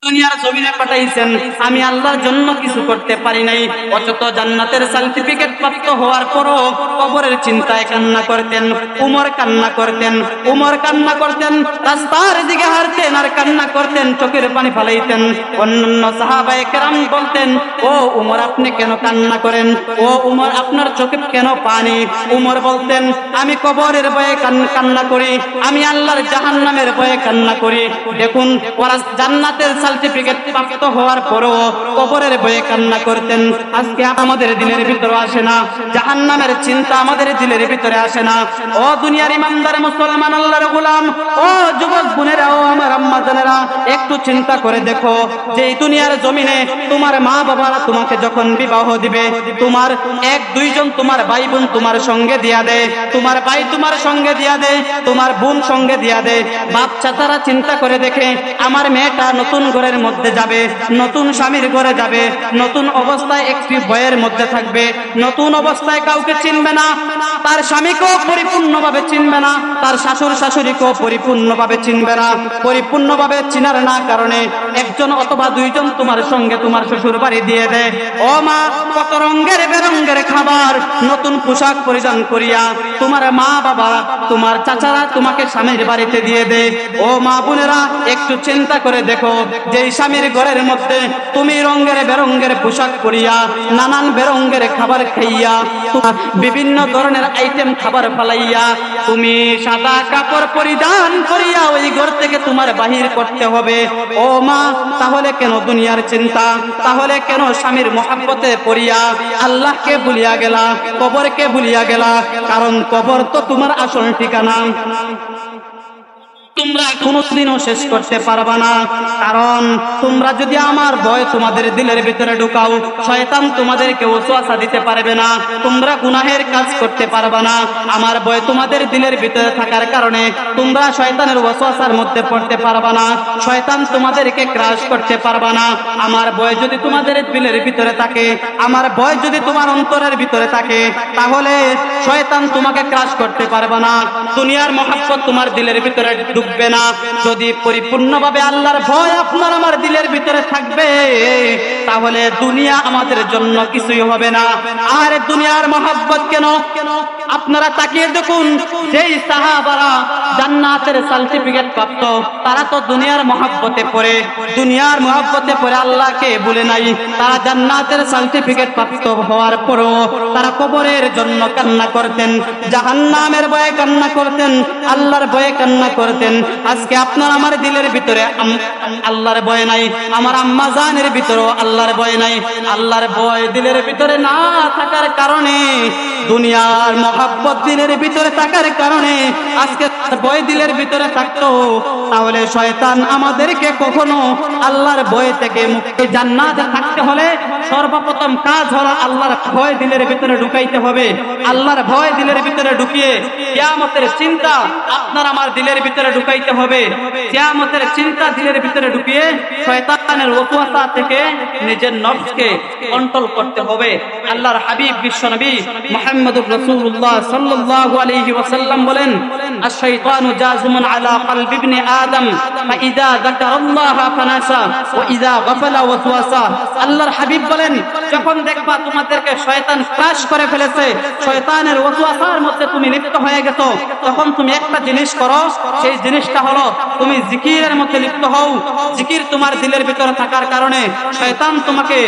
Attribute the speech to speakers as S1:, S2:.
S1: দুনিয়ার জমিনে পাঠাইছেন, আমি আল্লাহর জন্য কিছু করতে পারি নাই। অথচ জান্নাতের সার্টিফিকেট প্রাপ্ত হওয়ার পরও কবরের চিন্তায় কান্না করতেন। উমর কান্না করতেন, উমর কান্না করতেন, রাস্তার দিকে হাঁটতেন আর কান্না করতেন, চোখের পানি ফেলাইতেন। অন্যান্য সাহাবায়ে কেরাম বলতেন, ও উমর আপনি কেন কান্না করেন? ও উমর আপনার চোখে কেন পানি? উমর বলতেন, আমি কবরের ভয়ে কান্না করি, আমি আল্লাহর জাহান্নামের ভয়ে কান্না করি। দেখুন, ওরা জান্নাতের সার্টিফিকেট প্রাপ্ত হওয়ার পরও কবরের ভয়ে কান্না করতেন। আজকে আমাদের দিলের ভিতরে আসে না, জাহান্নামের চিন্তা আমাদের দিলের ভিতরে আসে না। ও দুনিয়ার ইমানদার মুসলমান আল্লাহর গোলাম, ও যুবক বোনেরা, ও আমার আম্মা জানেরা, একটু চিন্তা করে দেখো যে এই দুনিয়ার জমিনে তোমার মা বাবারা তোমাকে যখন বিবাহ দিবে, তোমার এক দুইজন তোমার ভাই বোন তোমার সঙ্গে দিয়া দেয়, তোমার ভাই তোমার সঙ্গে দিয়া দেয়, তোমার বোন সঙ্গে দিয়া দেয়। বাপ চাচারা চিন্তা করে দেখে, আমার মেয়েটা নতুন ঘরের মধ্যে যাবে, নতুন স্বামীর ঘরে যাবে, নতুন অবস্থায় একটি বয়ের মধ্যে থাকবে, নতুন অবস্থায় কাউকে চিনবে না, তার স্বামীকেও পরিপূর্ণভাবে চিনবে না, তার শাশুড় শাশুড়িকেও পরিপূর্ণভাবে চিনবে না। পরিপূর্ণভাবে চিনার না কারণে একজন অথবা দুইজন তোমার সঙ্গে তোমার শ্বশুর বাড়ি দিয়ে দেয়। ও মা, কত রঙের বেরঙের খাবার, নতুন পোশাক পরিধান করিয়া তোমার মা বাবা তোমার চাচারা তোমাকে স্বামীর বাড়িতে দিয়ে দেয়। ও মা বোনেরা, একটু চিন্তা করে দেখো, যে স্বামীর ঘরের মধ্যে তুমি রঙের বেরঙের পোশাক পরিয়া, নানান বেরঙের খাবার খাইয়া, বিভিন্ন ধরনের আইটেম খাবার ফালাইয়া, তুমি সাদা কাপড় পরিধান করিয়া ওই ঘর থেকে তোমার বাহির করতে হবে। ও মা, তাহলে কেন দুনিয়ার চিন্তা? তাহলে কেন স্বামীর মহাব্বতে পড়িয়া আল্লাহকে ভুলিয়া গেলা, কবরকে ভুলিয়া গেলা? কারণ কবর তো তোমার আসল ঠিকানা, তোমরা কোনোদিনও শেষ করতে পারবা না। কারণ তোমরা যদি আমার ভয় তোমাদের দিলের ভিতরে ঢুকাও, শয়তান তোমাদেরকে ওয়াসওয়াসা দিতে পারবে না, তোমরা গুনাহের কাজ করতে পারবা না। আমার ভয় তোমাদের দিলের ভিতরে থাকার কারণে তোমরা শয়তানের ওয়াসওয়াসার মধ্যে পড়তে পারবা না, শয়তান তোমাদেরকে ক্রাশ করতে পারবা না। আমার ভয় যদি তোমাদের দিলের ভিতরে থাকে, আমার ভয় যদি তোমার অন্তরের ভিতরে থাকে, তাহলে শয়তান তোমাকে ক্রাশ করতে পারবা না। দুনিয়ার মহব্বত তোমার দিলের ভিতরে ঢুকবে না। যদি পরিপূর্ণভাবে আল্লাহর ভয় আপনার আমার দিলের ভিতরে থাকবে, তাহলে দুনিয়া আমাদের জন্য কিছুই হবে না। আর দুনিয়ার মহব্বত কেন? আপনারা তাকিয়ে দেখুন, যেই সাহাবারা জান্নাতের সার্টিফিকেট প্রাপ্ত, তারা তো দুনিয়ার মহব্বতে পড়ে, দুনিয়ার মহব্বতে পড়ে আল্লাহকে ভুলে নাই। তারা জান্নাতের সার্টিফিকেট প্রাপ্ত হওয়ার পরও তারা কবরের জন্য কান্না করতেন, জাহান্নামের ভয়ে কান্না করতেন, আল্লাহর ভয়ে কান্না করতেন। আজকে আপনার আমার দিলের ভিতরে আল্লাহর ভয় নাই, আমার আম্মা জানের ভিতরেও আল্লাহর ভয় নাই। আল্লাহর ভয় দিলের ভিতরে না থাকার কারণে, দুনিয়ার মহব্বত দিলের ভিতরে থাকার কারণে, আজকে ভয় দিলের ভিতরে থাকতো, তাহলে শয়তান আমাদেরকে কখনো আল্লাহর ভয় থেকে মুক্তি, জান্নাতে থাকতে হলে সর্বপ্রথম কাজ হলো আল্লাহর ভয় দিলের ভিতরে ঢুকাইতে হবে। আল্লাহর ভয় দিলের ভিতরে ঢুকিয়ে কিয়ামতের চিন্তা আপনার আমার দিলের ভিতরে ঢুকাইতে হবে। কিয়ামতের চিন্তা দিলের ভিতরে ঢুকিয়ে শয়তানের ওয়াসওয়াসা থেকে নিজের নফসকে কন্ট্রোল করতে হবে। আল্লাহর হাবিব বিশ্বনবী মুহাম্মদুর রাসূলুল্লাহ সাল্লাল্লাহু আলাইহি ওয়াসাল্লাম বলেন, আশ-শাইতানু জাযিমুন আলা কলবি ইবনে আদম ফাইযা যাকারাল্লাহা ফানাসা ওয়া ইযা গাফালা ওয়াসওয়াসা। আল্লাহর হাবিব বলেন, যখন দেখবা তোমাদেরকে শয়তান ক্রাশ করে ফেলেছে, শয়তানের ওয়াসওয়াসার মধ্যে তুমি লিপ্ত হয়ে গেছো, তখন তুমি একটা জিনিস করো, সেই জিনিসটা হলো তুমি জিকিরের মধ্যে লিপ্ত হও। জিকির তোমার দিলের ভিতরে থাকার কারণে শয়তান তোমাকে